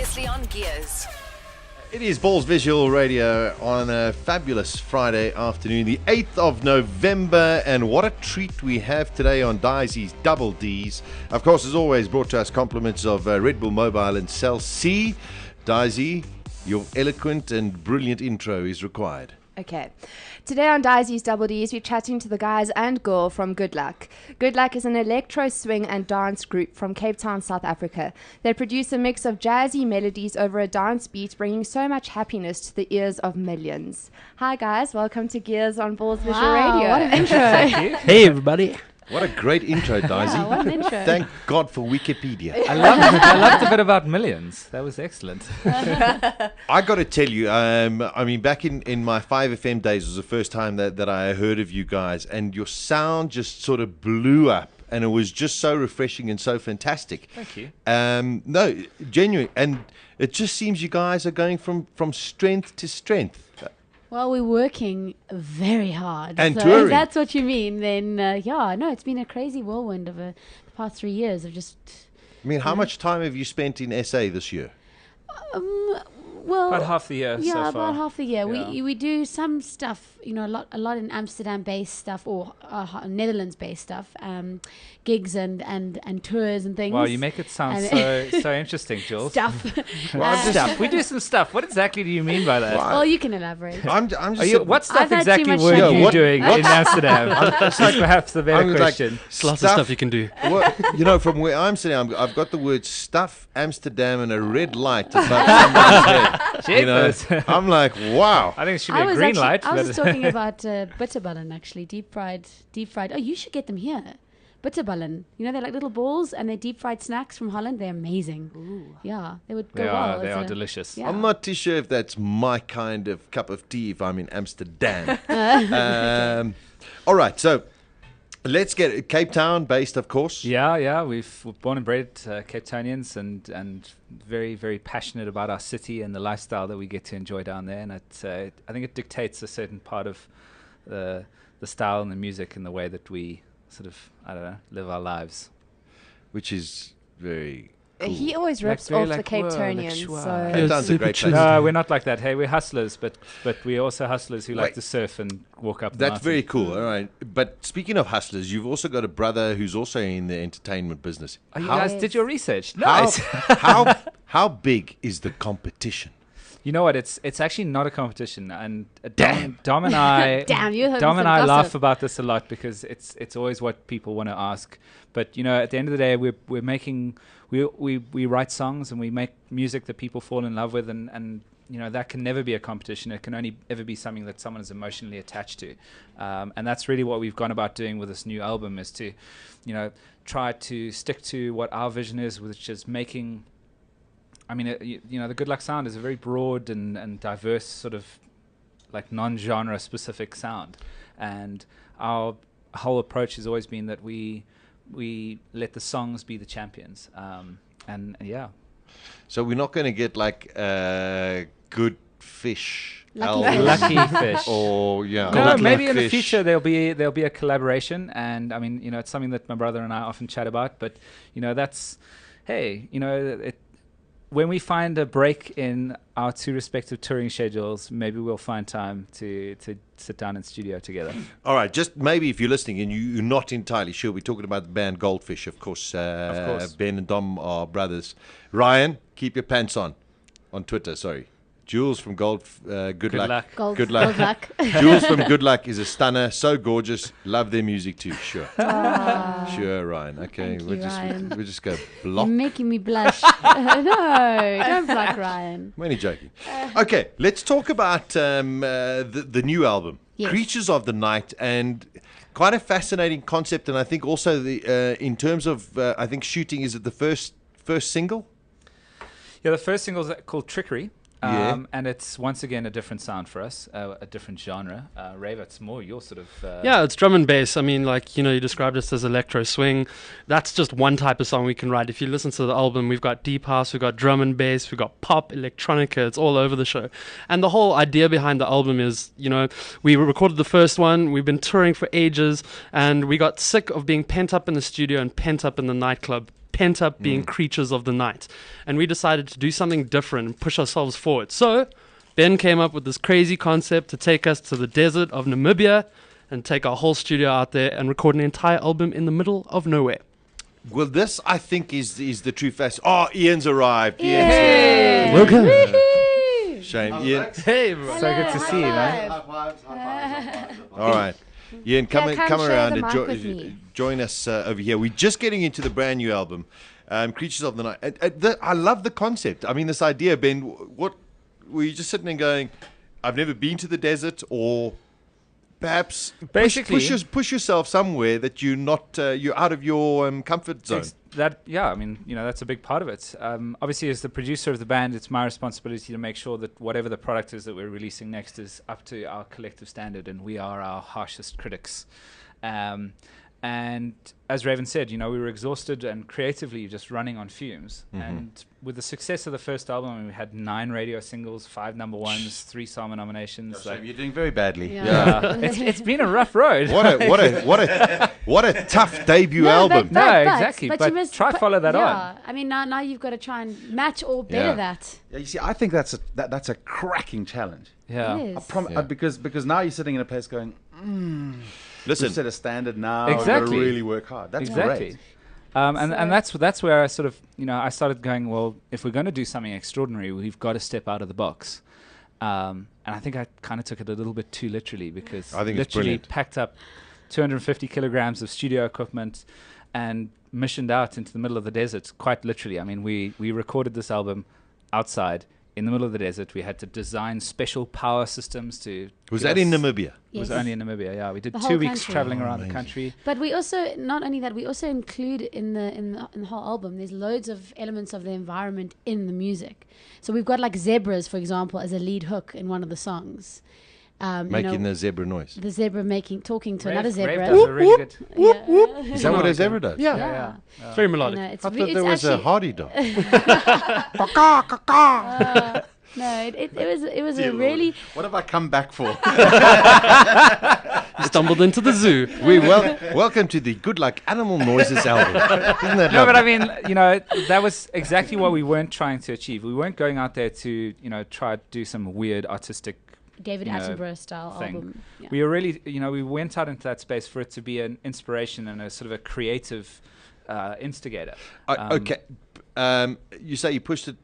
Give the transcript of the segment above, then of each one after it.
Previously on Gears. It is Balls Visual Radio on a fabulous Friday afternoon, the 8th of November, and what a treat we have today on Disi's Double Ds. Of course, as always, brought to us compliments of Red Bull Mobile and Cell C. Disi, your eloquent and brilliant intro is required. Okay. Today on Disi's Double Ds, we're chatting to the guys and girl from Goodluck. Goodluck is an electro swing and dance group from Cape Town, South Africa. They produce a mix of jazzy melodies over a dance beat, bringing so much happiness to the ears of millions. Hi guys, welcome to Gears on Balls Visual Radio. What an intro. Hey everybody. What a great intro, Disi. Yeah, what an intro. Thank God for Wikipedia. I loved the bit about millions. That was excellent. I got to tell you, I mean, back in my 5FM days was the first time that I heard of you guys, and your sound just sort of blew up, and it was just so refreshing and so fantastic. Thank you. No, genuine, and it just seems you guys are going from strength to strength. Well, we're working very hard. And so touring. if that's what you mean, then it's been a crazy whirlwind of the past 3 years of just... I mean, how much time have you spent in SA this year? Well, About half the year so far. about half the year. Yeah. We do some stuff, a lot in Amsterdam-based stuff or Netherlands-based stuff, gigs and tours and things. Wow, you make it sound so interesting, Jules. Stuff. Stuff. We do some stuff. What exactly do you mean by that? Well, you can elaborate. I'm just What stuff I've had too exactly much were champagne. you doing in Amsterdam? That's perhaps the better question. There's lots of stuff you can do. Well, from where I'm sitting, I've got the word stuff, Amsterdam, and a red light above somebody's head. Jeepers. I'm like, wow. I think it should be a green light. I was but talking about bitterballen, actually, deep fried. Oh, you should get them here. Bitterballen. They're like little balls, and they're deep fried snacks from Holland. They're amazing. Ooh. Yeah, they would go well. They are delicious. Yeah. I'm not too sure if that's my kind of cup of tea if I'm in Amsterdam. All right, so let's get it. Cape Town based, of course. Yeah. We're born and bred Cape Townians and very, very passionate about our city and the lifestyle that we get to enjoy down there. And I think it dictates a certain part of the style and the music and the way that we sort of, live our lives. Which is very cool. He always rips very off the like, Cape whoa, like, Townians. schwa. So Cape Town's a great place. No, we're not like that. Hey, we're hustlers, but we're also hustlers who like Wait. to surf and walk up the That's mountain. very cool. All right. But speaking of hustlers, you've also got a brother who's also in the entertainment business. Oh, you How- guys did your research. how, Nice. how big is the competition? You know what? It's actually not a competition, and Dom and I, Damn, you heard Dom some and I gossip. laugh about this a lot because it's always what people want to ask. But at the end of the day, we're making we write songs and we make music that people fall in love with, and that can never be a competition. It can only ever be something that someone is emotionally attached to, and that's really what we've gone about doing with this new album is to, try to stick to what our vision is, which is making. I mean, the Goodluck sound is a very broad and diverse sort of like non-genre specific sound. And our whole approach has always been that we let the songs be the champions. And yeah. So we're not going to get like good fish. Lucky Lucky fish. Or, yeah. No, Lucky maybe in the fish. future there'll be a collaboration. And I mean, it's something that my brother and I often chat about. But, when we find a break in our two respective touring schedules, maybe we'll find time to sit down in studio together. All right, just maybe if you're listening and you're not entirely sure, we're talking about the band Goldfish, of course. Ben and Dom are brothers. Ryan, keep your pants on Twitter, sorry. Jules from Goodluck. Goodluck. Jules from Goodluck is a stunner, so gorgeous. Love their music too, sure. Sure, Ryan. Okay, Thank you, Ryan. we'll just go You're block. making me blush. No, don't block Ryan. I'm only joking. Okay, let's talk about the new album, Yes. Creatures of the Night, and quite a fascinating concept. And I think also in terms of I think shooting, is it the first single? Yeah, the first single is called Trickery. Yeah. And it's once again a different sound for us, a different genre. Rave, it's more your sort of... Yeah, it's drum and bass. I mean, you described us as electro swing. That's just one type of song we can write. If you listen to the album, we've got deep house, we've got drum and bass, we've got pop, electronica. It's all over the show. And the whole idea behind the album is, we recorded the first one, we've been touring for ages, and we got sick of being pent up in the studio and pent up in the nightclub, pent up being creatures of the night. And we decided to do something different and push ourselves forward. So Ben came up with this crazy concept to take us to the desert of Namibia and take our whole studio out there and record an entire album in the middle of nowhere. Well, this, I think, is the true facet. Oh, Ian's arrived. Yay. Ian's here. Welcome. Shame. Ian. Hey, bro. So good to see you, man. All right. Ian, come come share around the and mic with me. join us over here. We're just getting into the brand new album, Creatures of the Night. I love the concept. I mean, this idea, Ben, what were you just sitting and going, I've never been to the desert, or perhaps Basically- push yourself somewhere that you're not you're out of your comfort zone. I mean, that's a big part of it. Obviously, as the producer of the band, it's my responsibility to make sure that whatever the product is that we're releasing next is up to our collective standard, and we are our harshest critics. And as Raven said, we were exhausted and creatively just running on fumes. And with the success of the first album, we had 9 radio singles, 5 number ones, 3 SAMA nominations. So you're doing very badly. Yeah. It's been a rough road. What a tough debut album. No, exactly, but you must try follow that on. I mean, now you've got to try and match or better Yeah. that. Yeah, you see, I think that's a cracking challenge. Yeah. It is. Yeah. Because now you're sitting in a place going, Listen, we've set a standard now. We've got Exactly. to really work hard. That's Exactly. great. And that's where I sort of, I started going, well, if we're going to do something extraordinary, we've got to step out of the box. And I think I kind of took it a little bit too literally, because I think it's literally brilliant. packed up 250 kilograms of studio equipment and missioned out into the middle of the desert, quite literally. I mean, we recorded this album outside in the middle of the desert. We had to design special power systems to... was give that in us- Namibia? It was Yes. only in Namibia, yeah. We did The 2 whole weeks country. traveling around Amazing. the country. But we also, not only that, we also include in the whole album, there's loads of elements of the environment in the music. So we've got like zebras, for example, as a lead hook in one of the songs. Making the zebra noise. the zebra talking to another Rave zebra. does a really good... Yeah. Is that what a zebra does? Yeah. It's very You melodic. know, it's I thought it's there was a actually- hardy dog. No, it was a really What have I come back for? You stumbled into the zoo. Welcome to the Goodluck Animal Noises album. Isn't that No, but I lovely? mean, that was exactly what we weren't trying to achieve. We weren't going out there to, try to do some weird artistic David you know, Attenborough style thing. album. Yeah. We were really, we went out into that space for it to be an inspiration and a sort of a creative instigator. Okay. You say you pushed it.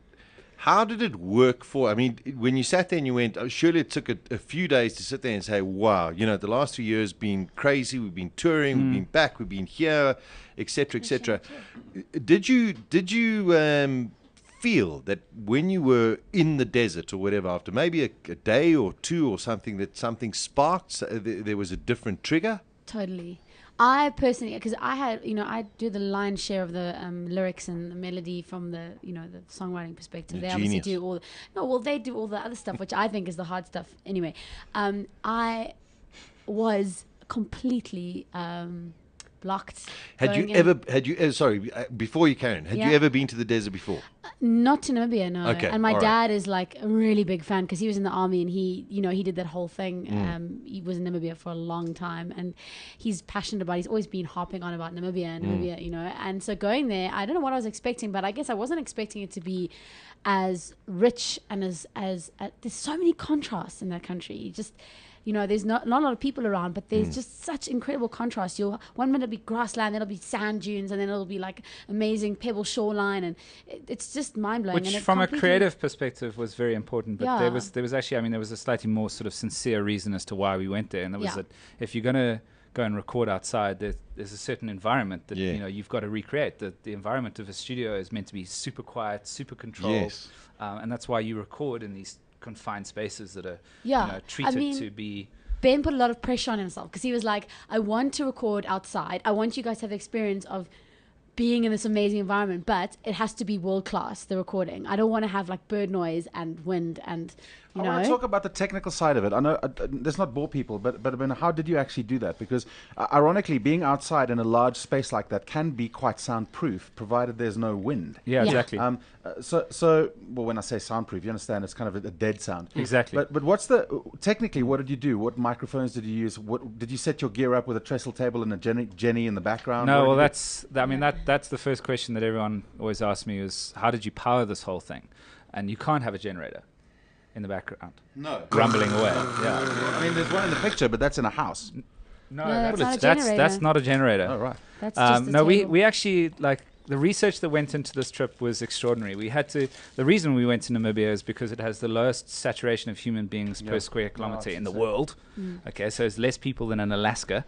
How did it work for? I mean, when you sat there and you went, surely it took a few days to sit there and say, wow, the last 2 years been crazy. We've been touring, we've been back, we've been here, etc., etc. Did you feel that when you were in the desert or whatever, after maybe a day or two or something, that something sparked, there was a different trigger? Totally. I personally, because I had, I do the lion's share of the lyrics and the melody from the, the songwriting perspective. You're They obviously genius. do they do all the other stuff, which I think is the hard stuff. Anyway, I was completely blocked. Had you going in. ever, before you carry on, had Yeah. you ever been to the desert before? Not to Namibia, no. Okay, And my all right. dad is like a really big fan because he was in the army and he did that whole thing. He was in Namibia for a long time and he's passionate about. He's always been harping on about Namibia and Namibia, And so going there, I don't know what I was expecting, but I guess I wasn't expecting it to be as rich and as there's so many contrasts in that country. You just. There's not a lot of people around, but there's just such incredible contrast. One minute it'll be grassland, then it'll be sand dunes, and then it'll be like amazing pebble shoreline, and it's just mind blowing. Which, from a creative perspective, was very important. But Yeah. there was actually, there was a slightly more sort of sincere reason as to why we went there, and that was Yeah. that if you're going to go and record outside, there's a certain environment that you've got to recreate. The environment of a studio is meant to be super quiet, super controlled, Yes. and that's why you record in these confined spaces that are Yeah. treated to be. Ben put a lot of pressure on himself because he was like, I want to record outside. I want you guys to have the experience of being in this amazing environment, but it has to be world class, the recording. I don't want to have like bird noise and wind and, I want to talk about the technical side of it. I know let's not bore people, but how did you actually do that? Because ironically, being outside in a large space like that can be quite soundproof, provided there's no wind. Yeah, Yeah. exactly. So when I say soundproof, you understand it's kind of a dead sound. Exactly. But technically, what did you do? What microphones did you use? What did you set your gear up with a trestle table and a Jenny in the background? No, What well, did you do? that's the first question that everyone always asks me is, how did you power this whole thing? And you can't have a generator in the background No. rumbling away. Yeah. I mean, there's one in the picture, but that's in a house. No, that's not a generator. that's not a generator. Oh, right. That's just a No, table. we actually, like, the research that went into this trip was extraordinary. The reason we went to Namibia is because it has the lowest saturation of human beings per square kilometer in the world. Okay, so it's less people than in Alaska.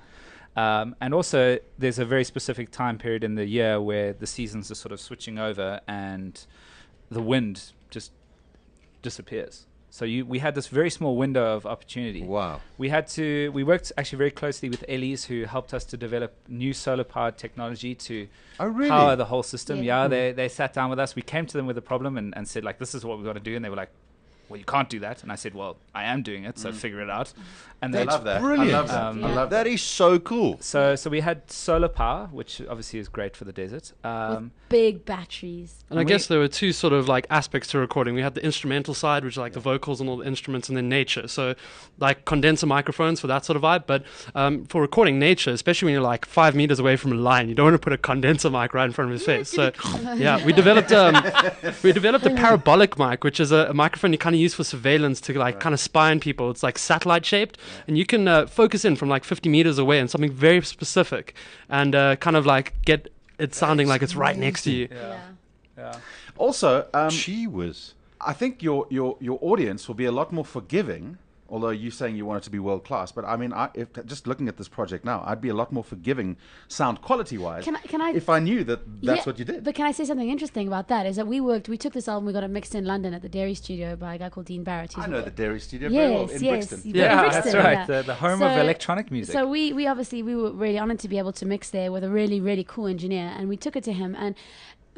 And also, there's a very specific time period in the year where the seasons are sort of switching over and the wind just disappears. So we had this very small window of opportunity. Wow. We worked actually very closely with Ellies, who helped us to develop new solar-powered technology to power the whole system. Yeah. They sat down with us. We came to them with a problem and said, like, this is what we've got to do. And they were like, well, you can't do that. And I said, well, I am doing it, so figure it out. And I they love that. brilliant. I love that. Um, I love That is so cool. So we had solar power, which obviously is great for the desert. With big batteries. And I guess there were two sort of like aspects to recording. We had the instrumental side, which is like the vocals and all the instruments, and then nature. So like condenser microphones for that sort of vibe. But for recording nature, especially when you're like 5 meters away from a lion, you don't want to put a condenser mic right in front of his face. So yeah, we developed a parabolic mic, which is a microphone you kind of use for surveillance to like kind of spy on people. It's like satellite shaped, and you can focus in from like 50 meters away on something very specific, and kind of like get it sounding like it's right next to you. Yeah. Also, Gee whiz. I think your audience will be a lot more forgiving. Although you're saying you want it to be world class, but I mean, if just looking at this project now, I'd be a lot more forgiving, sound quality wise, Can I? if I knew that that's Yeah, what you did. But can I say something interesting about that? Is that we took this album, we got it mixed in London at the Dairy Studio by a guy called Dean Barrett. I know the Dairy Studio very well in Brixton. Yeah, Brixton, that's right. yeah. The home of electronic music. So we were really honored to be able to mix there with a really, really cool engineer, and we took it to him. And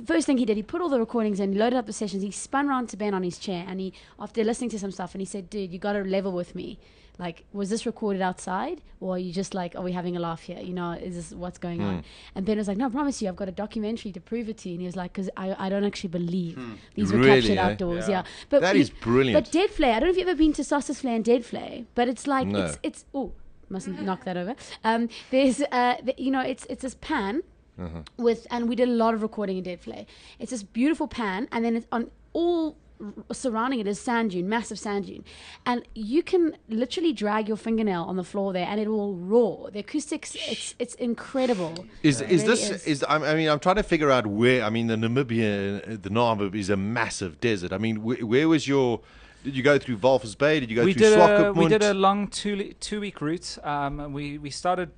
first thing he did, he put all the recordings in, loaded up the sessions, he spun around to Ben on his chair, and he, after listening to some stuff, and he said, dude, you got to level with me. Like, was this recorded outside, or are you just like, are we having a laugh here? You know, is this what's going on? And Ben was like, no, I promise you, I've got a documentary to prove it to you. And he was like, because I don't actually believe these were Really, captured eh? outdoors. Yeah. But That is brilliant. But Dead Flay, I don't know if you've ever been to Saucer's Flay and Dead Flay, but it's like, No. it's oh, mustn't knock that over. There's, it's this pan with, and we did a lot of recording in Dead Flay. It's this beautiful pan, and then it's on all surrounding it is sand dune, massive sand dune, and you can literally drag your fingernail on the floor there and it will roar. The acoustics, it's incredible. Is It really this is I mean I'm trying to figure out where. I mean the Namib is a massive desert. I mean where was your? Did you go through Walvis Bay? Did you go through Swakopmund? We did a long 2-week route. We started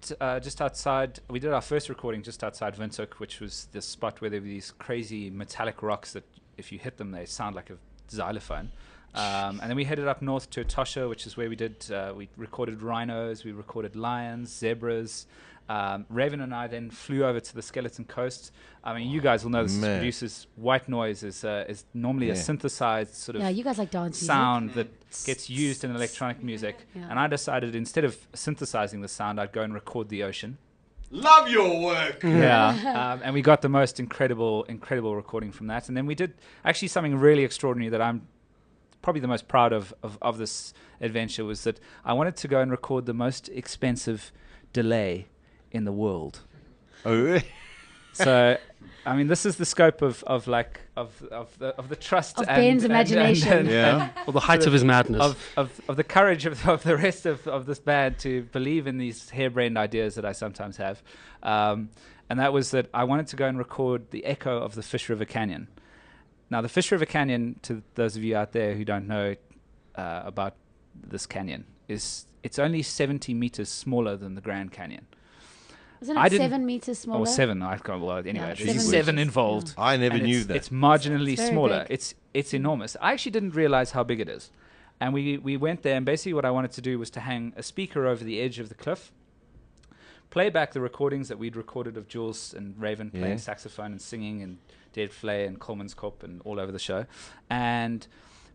just outside. We did our first recording just outside Windhoek, which was this spot where there were these crazy metallic rocks that if you hit them, they sound like a xylophone. And then we headed up north to Etosha, which is where we recorded rhinos, we recorded lions, zebras. Raven and I then flew over to the Skeleton Coast. I mean, you guys will know this Man. produces white noise is normally a synthesized sort of Yeah, you guys like dance music. sound that gets used in electronic music. Yeah. And I decided instead of synthesizing the sound, I'd go and record the ocean. Love your work. Yeah, and we got the most incredible recording from that. And then we did actually something really extraordinary that I'm probably the most proud of this adventure was that I wanted to go and record the most expensive delay in the world. Oh, really? So, I mean, this is the scope of the trust Of Ben's imagination. Yeah. Or the height of his madness. of the courage of the rest of this band to believe in these harebrained ideas that I sometimes have, and that was that I wanted to go and record the echo of the Fish River Canyon. Now, the Fish River Canyon, to those of you out there who don't know about this canyon, it's only 70 meters smaller than the Grand Canyon. Isn't I it didn't- 7 meters smaller? Or 7. I can't. Well, anyway, Yeah, there's 7 7 meters. involved. I never And knew it's, that. It's marginally It's very smaller. big. It's enormous. I actually didn't realize how big it is. And we went there, and basically what I wanted to do was to hang a speaker over the edge of the cliff, play back the recordings that we'd recorded of Jules and Raven playing saxophone and singing, and Dead Flay and Coleman's Cop and all over the show, and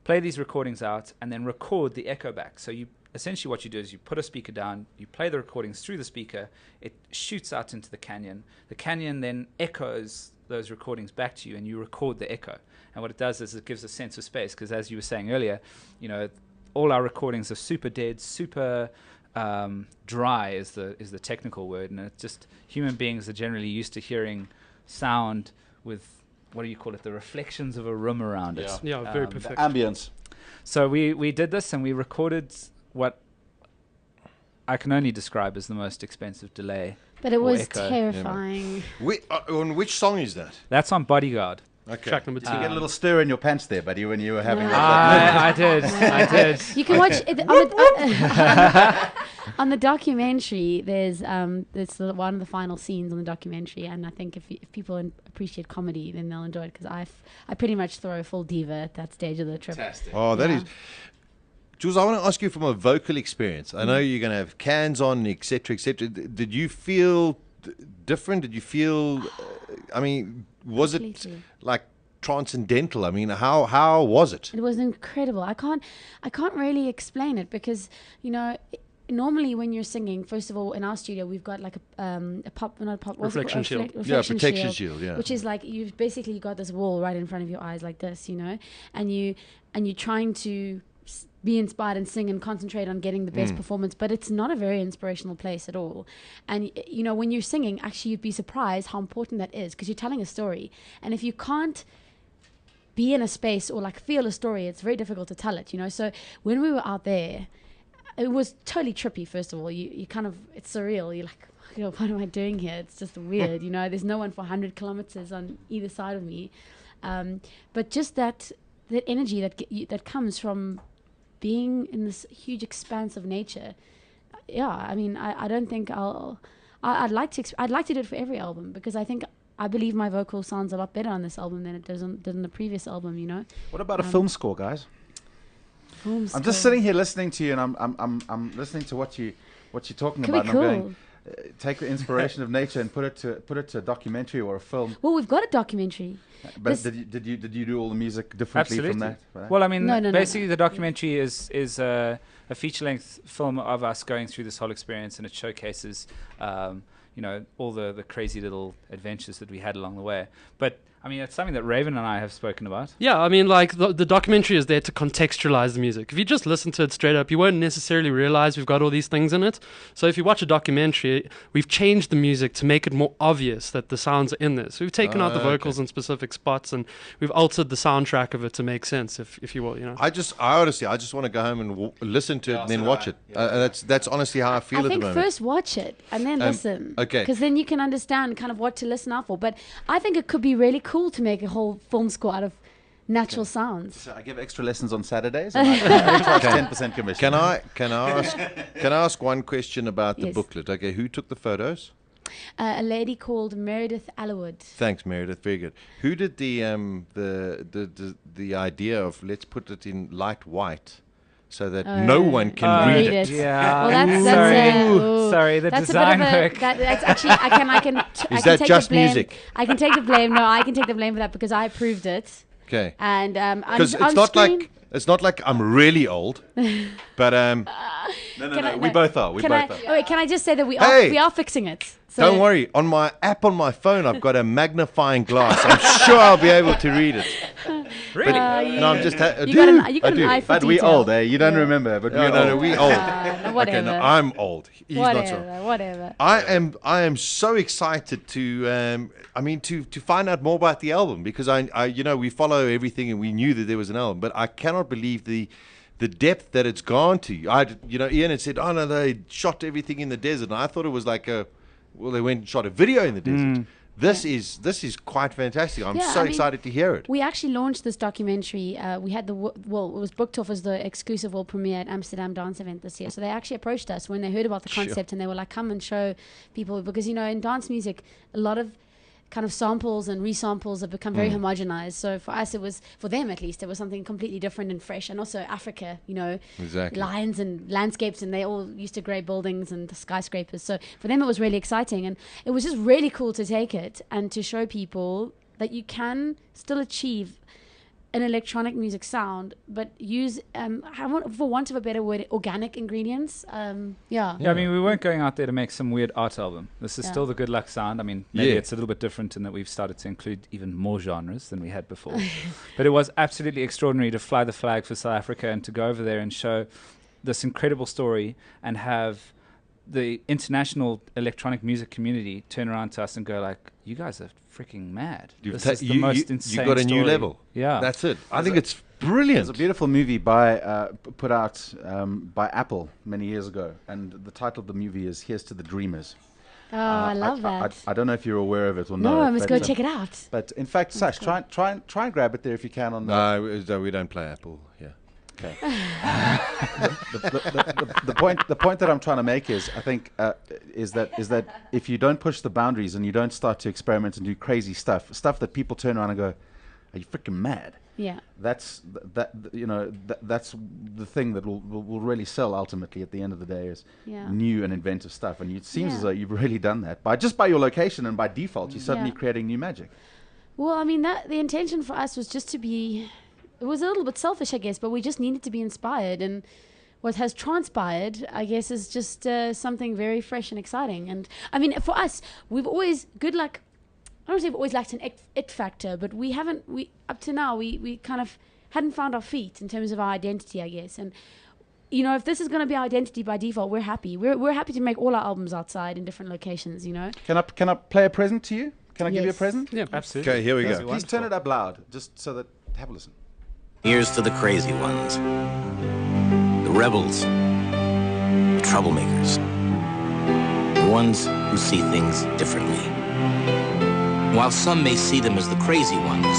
play these recordings out, and then record the echo back. So you essentially what you do is you put a speaker down, you play the recordings through the speaker, it shoots out into the canyon. The canyon then echoes those recordings back to you, and you record the echo. And what it does is it gives a sense of space, because as you were saying earlier, you know, all our recordings are super dead, super dry is the technical word, and it's just human beings are generally used to hearing sound with, what do you call it, the reflections of a room around it. Yeah, very The perfect. ambience. So we did this, and we recorded what I can only describe as the most expensive delay. But it Or was echo. terrifying. On which song is that? That's on Bodyguard. Okay. Track number 2. Did you get a little stir in your pants there, buddy, when you were having No. that? I did. I did. You can watch it on the documentary. There's one of the final scenes on the documentary, and I think if people appreciate comedy, then they'll enjoy it, because I pretty much throw a full diva at that stage of the trip. Fantastic. Oh, that Yeah. is. Jules, I want to ask you from a vocal experience. I know you're going to have cans on, etc., etc. Did you feel different? Did you feel? I mean, was Completely. it like transcendental? I mean, how was it? It was incredible. I can't really explain it, because normally when you're singing, first of all, in our studio we've got like a pop, not a pop, what's it Reflection called? shield. Yeah, protection shield. Yeah. Which is like you've basically got this wall right in front of your eyes like this, and you're trying to be inspired and sing and concentrate on getting the best performance, but it's not a very inspirational place at all. And when you're singing, actually you'd be surprised how important that is, because you're telling a story, and if you can't be in a space or like feel a story, it's very difficult to tell it. So when we were out there, it was totally trippy. First of all, you kind of, it's surreal. You're like, what am I doing here? It's just weird. There's no one for 100 kilometers on either side of me, but just that energy that comes from being in this huge expanse of nature. Yeah, I mean, I don't think I'd like to do it for every album, because I believe my vocal sounds a lot better on this album than it did on the previous album. What about a film score, guys? I'm I'm just sitting here listening to you, and I'm listening to what you're talking Could about, be and I'm cool. going, take the inspiration of nature and put it to a documentary or a film. Well, we've got a documentary. But This- did you do all the music differently Absolutely. from that? Well, I mean, No. basically the documentary is a feature-length film of us going through this whole experience, and it showcases, all the crazy little adventures that we had along the way. But I mean, it's something that Raven and I have spoken about. Yeah, I mean, like the documentary is there to contextualize the music. If you just listen to it straight up, you won't necessarily realize we've got all these things in it. So if you watch a documentary, we've changed the music to make it more obvious that the sounds are in there. So we've taken out the vocals in specific spots, and we've altered the soundtrack of it to make sense, if you will. I honestly want to go home and listen to it and then watch it. That's honestly how I feel I at the think moment. first watch it and then listen. okay. Because then you can understand kind of what to listen out for. But I think it could be really cool to make a whole film score out of natural sounds. So I give extra lessons on Saturdays, and I charge 10% commission. Can I ask one question about the Yes. booklet? Okay, who took the photos? A lady called Meredith Allarwood. Thanks, Meredith. Very good. Who did the idea of let's put it in light white so that no one can read it? Yeah. Well, that's Sorry, the that's design a bit of work. that's actually I can Is can that take just the blame. music? I can take the blame. No, I can take the blame for that because I approved it. Okay. And Because on screen, it's not like I'm really old, but No, we both are. We Can both I? are. Wait, can I just say that we Hey! are fixing it? So don't worry. On my app on my phone, I've got a magnifying glass. I'm sure I'll be able to read it. Really? No, I'm just. I You do. got an I do. eye for But we detail. old, eh? You don't Yeah. remember, but No, we no, old. no, we old. No, whatever. Okay, no, I'm old. He's not so. Whatever. I am so excited to find out more about the album, because I we follow everything and we knew that there was an album, but I cannot believe the depth that it's gone to. Ian had said, oh no, they shot everything in the desert, and I thought it was like they went and shot a video in the desert. This is quite fantastic. I'm Yeah, so I mean, excited to hear it. We actually launched this documentary. We had it was booked off as the exclusive world premiere at Amsterdam Dance Event this year. So they actually approached us when they heard about the concept, and they were like, come and show people, because in dance music, a lot of kind of samples and resamples have become very homogenized. So for us, for them at least, it was something completely different and fresh. And also Africa, Exactly. lines and landscapes, and they all used to grey buildings and skyscrapers. So for them, it was really exciting, and it was just really cool to take it and to show people that you can still achieve an electronic music sound, but use, for want of a better word, organic ingredients. Yeah, I mean, we weren't going out there to make some weird art album. This is Yeah. still the Goodluck sound. I mean, maybe Yeah. it's a little bit different in that we've started to include even more genres than we had before. But it was absolutely extraordinary to fly the flag for South Africa and to go over there and show this incredible story and have the international electronic music community turn around to us and go like, you guys are freaking mad. You've This ta- is the you- most you insane got a new story." level. Yeah. That's it. I think it's There's brilliant. a beautiful movie by put out by Apple many years ago, and the title of the movie is "Here's to the Dreamers." Oh, I love that. I don't know if you're aware of it or not. No, I must go check it out. But in fact, Sash, try and grab it there if you can on the. No, we don't play Apple. Yeah. Okay. the point that I'm trying to make is, I think, is that if you don't push the boundaries and you don't start to experiment and do crazy stuff that people turn around and go, "Are you freaking mad?" Yeah. That's that's the thing that will really sell ultimately at the end of the day is Yeah. new and inventive stuff. And it seems Yeah. as though you've really done that by your location and by default. You're suddenly Yeah. creating new magic. Well, I mean, that the intention for us was just to be. It was a little bit selfish, I guess, but we just needed to be inspired. And what has transpired, I guess, is just something very fresh and exciting. And I mean, for us, we've always Goodluck. I don't say we've always lacked an it factor, but we haven't. We up to now, we kind of hadn't found our feet in terms of our identity, I guess. And you know, if this is going to be our identity by default, we're happy. We're happy to make all our albums outside in different locations. You know. Can I play a present to you? Can I give you a Yes. present? Yeah. Absolutely. Okay, here we go. Please turn it up loud, just so that have a listen. Here's to the crazy ones, the rebels, the troublemakers, the ones who see things differently. While some may see them as the crazy ones,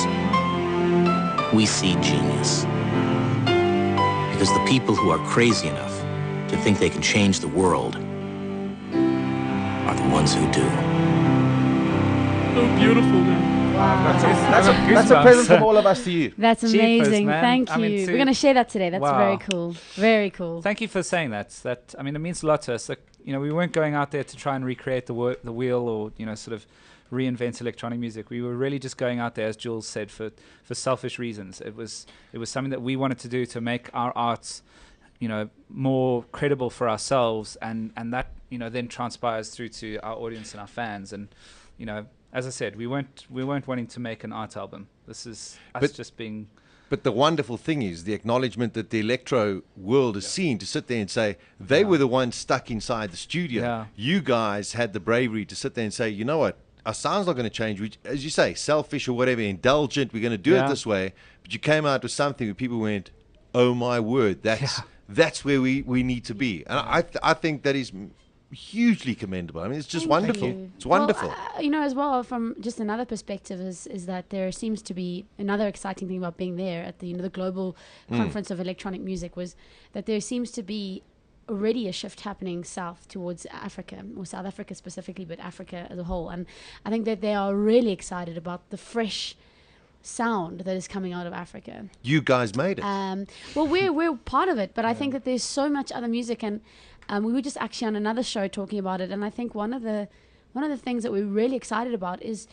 we see genius. Because the people who are crazy enough to think they can change the world are the ones who do. So beautiful, man. That's a present from all of us to you. That's Jeepers, amazing. man. Thank I you. mean, We're going to share that today. That's Wow. very cool. Very cool. Thank you for saying that. I mean, it means a lot to us. Like, you know, we weren't going out there to try and recreate the wheel or, you know, sort of reinvent electronic music. We were really just going out there, as Jules said, for selfish reasons. It was something that we wanted to do to make our arts, you know, more credible for ourselves, and that, you know, then transpires through to our audience and our fans. And, you know, as I said, we weren't wanting to make an art album. This is us just being. But the wonderful thing is the acknowledgement that the electro world has seen to sit there and say they were the ones stuck inside the studio. Yeah. You guys had the bravery to sit there and say, you know what, our sound's not going to change. We, as you say, selfish or whatever, indulgent, we're going to do it this way. But you came out with something where people went, oh my word, that's where we need to be. And I think that is hugely commendable. I mean, it's just Thank wonderful. you. It's wonderful. Well, you know, as well, from just another perspective, is that there seems to be another exciting thing about being there at the the global conference of electronic music was that there seems to be already a shift happening south towards Africa, or South Africa specifically, but Africa as a whole. And I think that they are really excited about the fresh sound that is coming out of Africa. You guys made it. Well, we're part of it, but I think that there's so much other music, and we were just actually on another show talking about it. And I think one of the things that we're really excited about is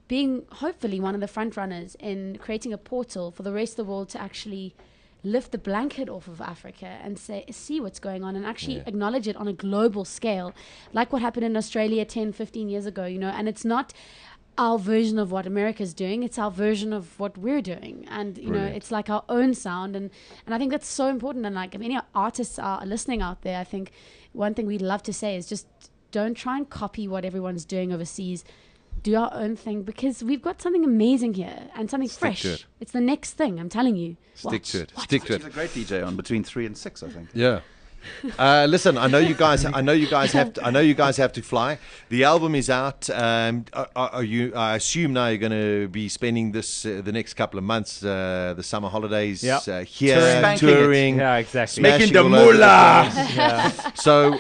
being hopefully one of the front runners in creating a portal for the rest of the world to actually lift the blanket off of Africa and see what's going on and actually acknowledge it on a global scale, like what happened in Australia 10, 15 years ago. And it's not our version of what America's doing, it's our version of what we're doing, and it's like our own sound, and I think that's so important. And like, if any artists are listening out there, I think one thing we'd love to say is just don't try and copy what everyone's doing overseas. Do our own thing, because we've got something amazing here and something fresh. to it. It's the next thing, I'm telling you. Stick to it. Watch. Stick to She's it. a great DJ on between 3 and 6, I think. Yeah. Listen, I know you guys have to fly. The album is out. Are you? I assume now you're going to be spending this the next couple of months, the summer holidays here, touring, Yeah, exactly. smashing Making the all over moolah. place. Yeah. So,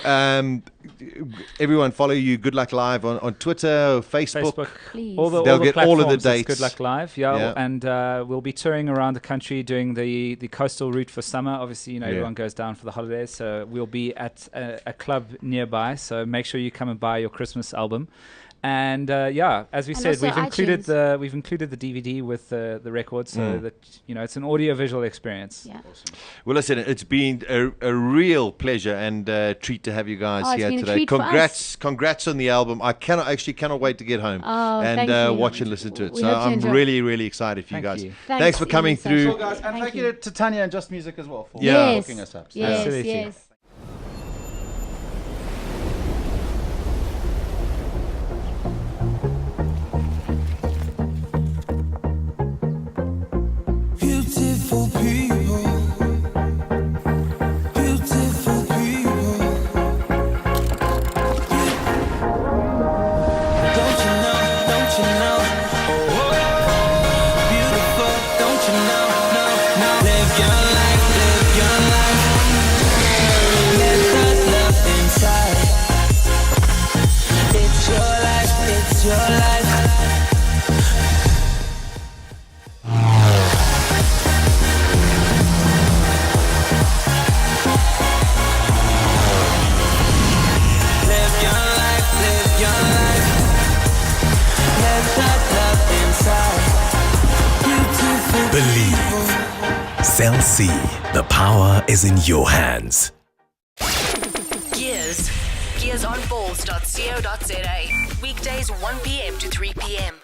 everyone follow you, Goodluck Live on Twitter, Facebook. Facebook. Please. They'll get all of the platforms, dates. it's Goodluck Live, and we'll be touring around the country doing the coastal route for summer. Obviously, everyone goes down for the holidays, so we'll be at a club nearby. So make sure you come and buy your Christmas album. And as we And said, also we've included the DVD with the record, so that it's an audio-visual experience. Yeah. Well, listen, it's been a real pleasure and treat to have you guys Oh, it's here been a today. treat for Congrats on the album. I cannot wait to get home Oh, and thank you. watch and listen to it. We So hope you I'm enjoy. really, really excited for you Thank guys. you. Thanks for coming Ian, through. Cool, guys. And thank you to Tanya and Just Music as well for Yeah. hooking us up. Yes, Absolutely. yes. Cell C. The power is in your hands. Gears on balls.co.za. Weekdays 1 p.m. to 3 p.m.